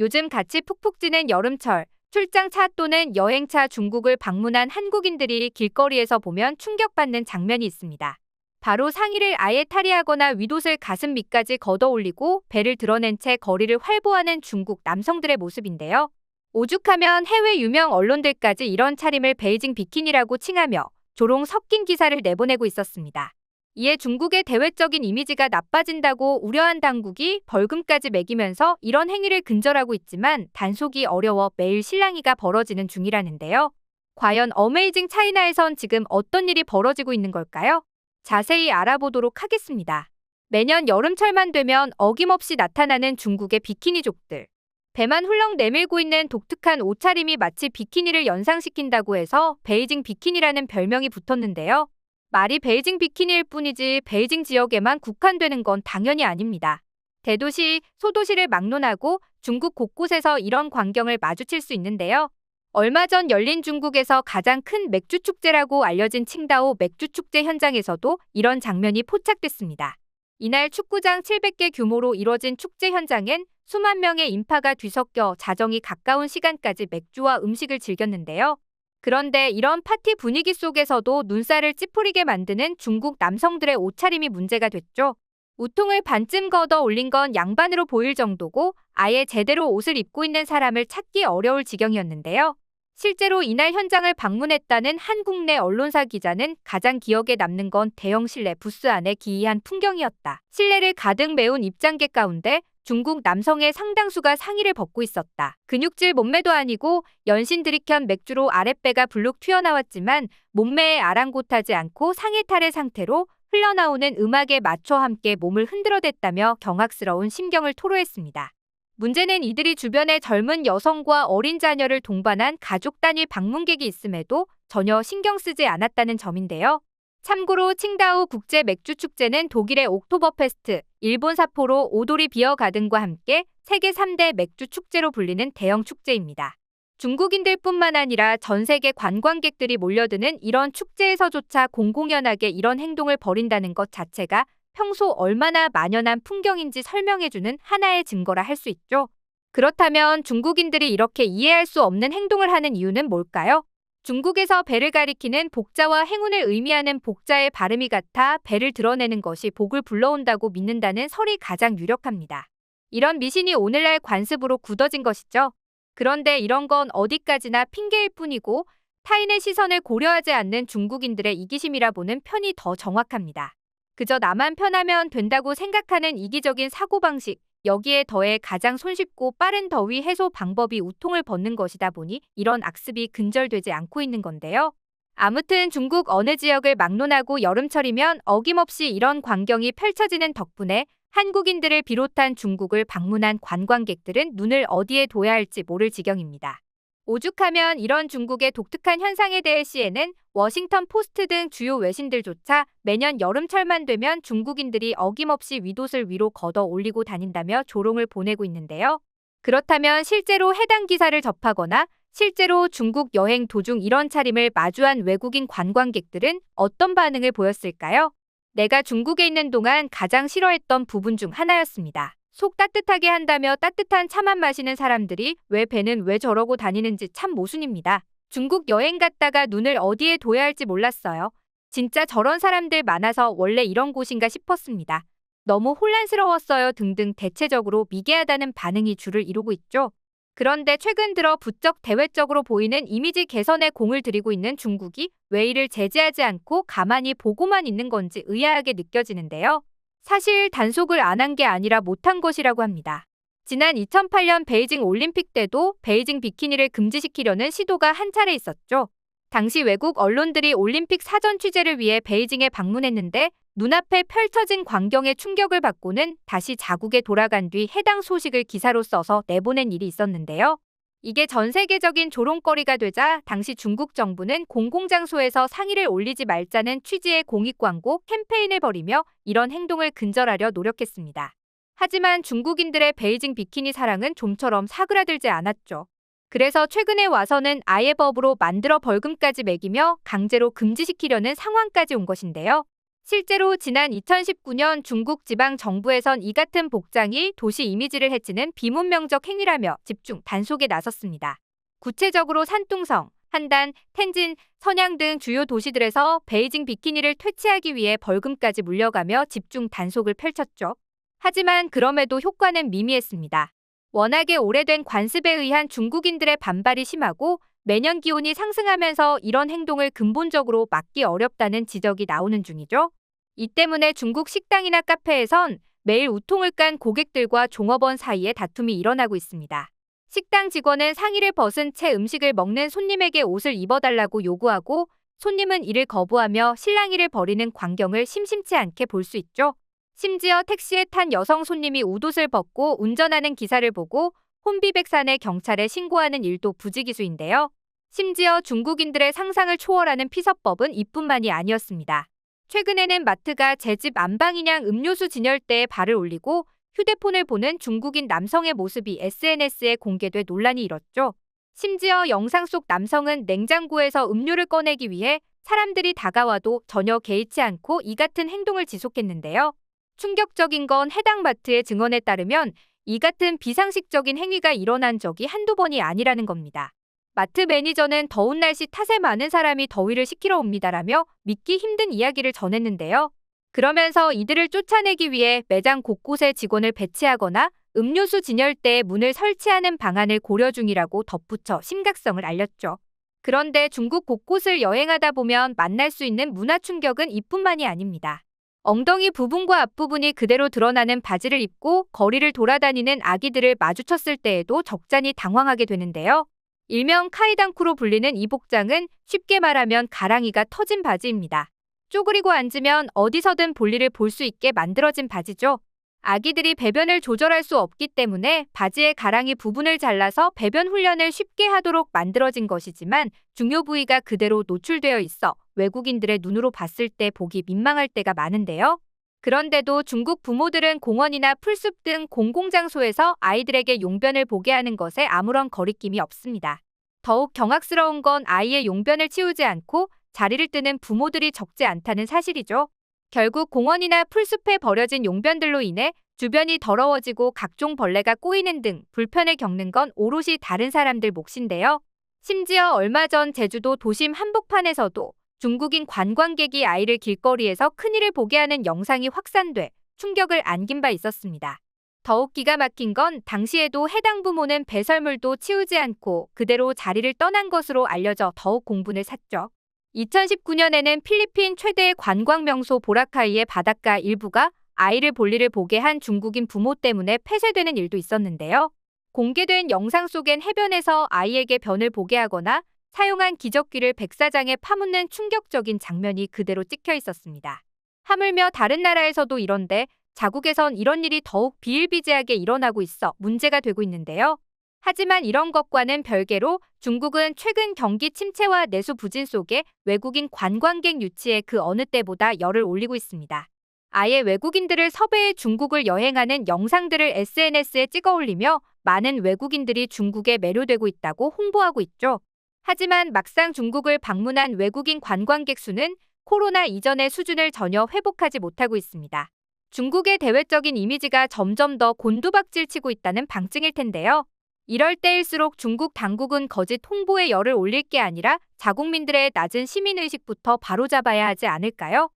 요즘 같이 푹푹 찌는 여름철, 출장차 또는 여행차 중국을 방문한 한국인들이 길거리에서 보면 충격받는 장면이 있습니다. 바로 상의를 아예 탈의하거나 윗옷을 가슴 밑까지 걷어 올리고 배를 드러낸 채 거리를 활보하는 중국 남성들의 모습인데요. 오죽하면 해외 유명 언론들까지 이런 차림을 베이징 비키니라고 칭하며 조롱 섞인 기사를 내보내고 있었습니다. 이에 중국의 대외적인 이미지가 나빠진다고 우려한 당국이 벌금까지 매기면서 이런 행위를 근절하고 있지만 단속이 어려워 매일 실랑이가 벌어지는 중이라는데요. 과연 어메이징 차이나에선 지금 어떤 일이 벌어지고 있는 걸까요? 자세히 알아보도록 하겠습니다. 매년 여름철만 되면 어김없이 나타나는 중국의 비키니족들. 배만 훌렁 내밀고 있는 독특한 옷차림이 마치 비키니를 연상시킨다고 해서 베이징 비키니라는 별명이 붙었는데요. 말이 베이징 비키니일 뿐이지 베이징 지역에만 국한되는 건 당연히 아닙니다. 대도시, 소도시를 막론하고 중국 곳곳에서 이런 광경을 마주칠 수 있는데요. 얼마 전 열린 중국에서 가장 큰 맥주 축제라고 알려진 칭다오 맥주 축제 현장에서도 이런 장면이 포착됐습니다. 이날 축구장 700개 규모로 이뤄진 축제 현장엔 수만 명의 인파가 뒤섞여 자정이 가까운 시간까지 맥주와 음식을 즐겼는데요. 그런데 이런 파티 분위기 속에서도 눈살을 찌푸리게 만드는 중국 남성들의 옷차림이 문제가 됐죠. 우통을 반쯤 걷어 올린 건 양반으로 보일 정도고 아예 제대로 옷을 입고 있는 사람을 찾기 어려울 지경이었는데요. 실제로 이날 현장을 방문했다는 한국 내 언론사 기자는 가장 기억에 남는 건 대형 실내 부스 안의 기이한 풍경이었다. 실내를 가득 메운 입장객 가운데 중국 남성의 상당수가 상의를 벗고 있었다. 근육질 몸매도 아니고 연신 들이켠 맥주로 아랫배가 불룩 튀어나왔지만 몸매에 아랑곳하지 않고 상의 탈의 상태로 흘러나오는 음악에 맞춰 함께 몸을 흔들어댔다며 경악스러운 심경을 토로했습니다. 문제는 이들이 주변에 젊은 여성과 어린 자녀를 동반한 가족 단위 방문객이 있음에도 전혀 신경 쓰지 않았다는 점인데요. 참고로 칭다오 국제 맥주 축제는 독일의 옥토버페스트, 일본 삿포로 오도리 비어 가든과 함께 세계 3대 맥주 축제로 불리는 대형 축제입니다. 중국인들뿐만 아니라 전 세계 관광객들이 몰려드는 이런 축제에서조차 공공연하게 이런 행동을 벌인다는 것 자체가 평소 얼마나 만연한 풍경인지 설명해주는 하나의 증거라 할 수 있죠. 그렇다면 중국인들이 이렇게 이해할 수 없는 행동을 하는 이유는 뭘까요? 중국에서 배를 가리키는 복자와 행운을 의미하는 복자의 발음이 같아 배를 드러내는 것이 복을 불러온다고 믿는다는 설이 가장 유력합니다. 이런 미신이 오늘날 관습으로 굳어진 것이죠. 그런데 이런 건 어디까지나 핑계일 뿐이고 타인의 시선을 고려하지 않는 중국인들의 이기심이라 보는 편이 더 정확합니다. 그저 나만 편하면 된다고 생각하는 이기적인 사고방식, 여기에 더해 가장 손쉽고 빠른 더위 해소 방법이 우통을 벗는 것이다 보니 이런 악습이 근절되지 않고 있는 건데요. 아무튼 중국 어느 지역을 막론하고 여름철이면 어김없이 이런 광경이 펼쳐지는 덕분에 한국인들을 비롯한 중국을 방문한 관광객들은 눈을 어디에 둬야 할지 모를 지경입니다. 오죽하면 이런 중국의 독특한 현상에 대해 CNN, 워싱턴 포스트 등 주요 외신들조차 매년 여름철만 되면 중국인들이 어김없이 윗옷을 위로 걷어 올리고 다닌다며 조롱을 보내고 있는데요. 그렇다면 실제로 해당 기사를 접하거나 실제로 중국 여행 도중 이런 차림을 마주한 외국인 관광객들은 어떤 반응을 보였을까요? 내가 중국에 있는 동안 가장 싫어했던 부분 중 하나였습니다. 속 따뜻하게 한다며 따뜻한 차만 마시는 사람들이 왜 배는 왜 저러고 다니는지 참 모순입니다. 중국 여행 갔다가 눈을 어디에 둬야 할지 몰랐어요. 진짜 저런 사람들 많아서 원래 이런 곳인가 싶었습니다. 너무 혼란스러웠어요 등등 대체적으로 미개하다는 반응이 주를 이루고 있죠. 그런데 최근 들어 부쩍 대외적으로 보이는 이미지 개선에 공을 들이고 있는 중국이 왜 이를 제재하지 않고 가만히 보고만 있는 건지 의아하게 느껴지는데요. 사실 단속을 안 한 게 아니라 못한 것이라고 합니다. 지난 2008년 베이징 올림픽 때도 베이징 비키니를 금지시키려는 시도가 한 차례 있었죠. 당시 외국 언론들이 올림픽 사전 취재를 위해 베이징에 방문했는데 눈앞에 펼쳐진 광경에 충격을 받고는 다시 자국에 돌아간 뒤 해당 소식을 기사로 써서 내보낸 일이 있었는데요. 이게 전 세계적인 조롱거리가 되자 당시 중국 정부는 공공장소에서 상의를 올리지 말자는 취지의 공익광고 캠페인을 벌이며 이런 행동을 근절하려 노력했습니다. 하지만 중국인들의 베이징 비키니 사랑은 좀처럼 사그라들지 않았죠. 그래서 최근에 와서는 아예 법으로 만들어 벌금까지 매기며 강제로 금지시키려는 상황까지 온 것인데요. 실제로 지난 2019년 중국 지방 정부에선 이 같은 복장이 도시 이미지를 해치는 비문명적 행위라며 집중 단속에 나섰습니다. 구체적으로 산둥성, 한단, 텐진, 선양 등 주요 도시들에서 베이징 비키니를 퇴치하기 위해 벌금까지 물려가며 집중 단속을 펼쳤죠. 하지만 그럼에도 효과는 미미했습니다. 워낙에 오래된 관습에 의한 중국인들의 반발이 심하고 매년 기온이 상승하면서 이런 행동을 근본적으로 막기 어렵다는 지적이 나오는 중이죠. 이 때문에 중국 식당이나 카페에선 매일 우통을 깐 고객들과 종업원 사이에 다툼이 일어나고 있습니다. 식당 직원은 상의를 벗은 채 음식을 먹는 손님에게 옷을 입어달라고 요구하고 손님은 이를 거부하며 실랑이를 벌이는 광경을 심심치 않게 볼 수 있죠. 심지어 택시에 탄 여성 손님이 웃옷을 벗고 운전하는 기사를 보고 혼비백산의 경찰에 신고하는 일도 부지기수인데요. 심지어 중국인들의 상상을 초월하는 피서법은 이뿐만이 아니었습니다. 최근에는 마트가 제 집 안방이냥 음료수 진열대에 발을 올리고 휴대폰을 보는 중국인 남성의 모습이 SNS에 공개돼 논란이 일었죠. 심지어 영상 속 남성은 냉장고에서 음료를 꺼내기 위해 사람들이 다가와도 전혀 개의치 않고 이 같은 행동을 지속했는데요. 충격적인 건 해당 마트의 증언에 따르면 이 같은 비상식적인 행위가 일어난 적이 한두 번이 아니라는 겁니다. 마트 매니저는 더운 날씨 탓에 많은 사람이 더위를 식히러 옵니다라며 믿기 힘든 이야기를 전했는데요. 그러면서 이들을 쫓아내기 위해 매장 곳곳에 직원을 배치하거나 음료수 진열대에 문을 설치하는 방안을 고려 중이라고 덧붙여 심각성을 알렸죠. 그런데 중국 곳곳을 여행하다 보면 만날 수 있는 문화 충격은 이뿐만이 아닙니다. 엉덩이 부분과 앞부분이 그대로 드러나는 바지를 입고 거리를 돌아다니는 아기들을 마주쳤을 때에도 적잖이 당황하게 되는데요. 일명 카이당쿠로 불리는 이 복장은 쉽게 말하면 가랑이가 터진 바지입니다. 쪼그리고 앉으면 어디서든 볼일을 볼 수 있게 만들어진 바지죠. 아기들이 배변을 조절할 수 없기 때문에 바지의 가랑이 부분을 잘라서 배변 훈련을 쉽게 하도록 만들어진 것이지만 중요 부위가 그대로 노출되어 있어 외국인들의 눈으로 봤을 때 보기 민망할 때가 많은데요. 그런데도 중국 부모들은 공원이나 풀숲 등 공공장소에서 아이들에게 용변을 보게 하는 것에 아무런 거리낌이 없습니다. 더욱 경악스러운 건 아이의 용변을 치우지 않고 자리를 뜨는 부모들이 적지 않다는 사실이죠. 결국 공원이나 풀숲에 버려진 용변들로 인해 주변이 더러워지고 각종 벌레가 꼬이는 등 불편을 겪는 건 오롯이 다른 사람들 몫인데요. 심지어 얼마 전 제주도 도심 한복판에서도 중국인 관광객이 아이를 길거리에서 큰일을 보게 하는 영상이 확산돼 충격을 안긴 바 있었습니다. 더욱 기가 막힌 건 당시에도 해당 부모는 배설물도 치우지 않고 그대로 자리를 떠난 것으로 알려져 더욱 공분을 샀죠. 2019년에는 필리핀 최대의 관광 명소 보라카이의 바닷가 일부가 아이를 볼일을 보게 한 중국인 부모 때문에 폐쇄되는 일도 있었는데요. 공개된 영상 속엔 해변에서 아이에게 변을 보게 하거나 사용한 기저귀를 백사장에 파묻는 충격적인 장면이 그대로 찍혀 있었습니다. 하물며 다른 나라에서도 이런데 자국에선 이런 일이 더욱 비일비재하게 일어나고 있어 문제가 되고 있는데요. 하지만 이런 것과는 별개로 중국은 최근 경기 침체와 내수 부진 속에 외국인 관광객 유치에 그 어느 때보다 열을 올리고 있습니다. 아예 외국인들을 섭외해 중국을 여행하는 영상들을 SNS에 찍어 올리며 많은 외국인들이 중국에 매료되고 있다고 홍보하고 있죠. 하지만 막상 중국을 방문한 외국인 관광객 수는 코로나 이전의 수준을 전혀 회복하지 못하고 있습니다. 중국의 대외적인 이미지가 점점 더 곤두박질치고 있다는 방증일 텐데요. 이럴 때일수록 중국 당국은 거짓 홍보에 열을 올릴 게 아니라 자국민들의 낮은 시민의식부터 바로잡아야 하지 않을까요?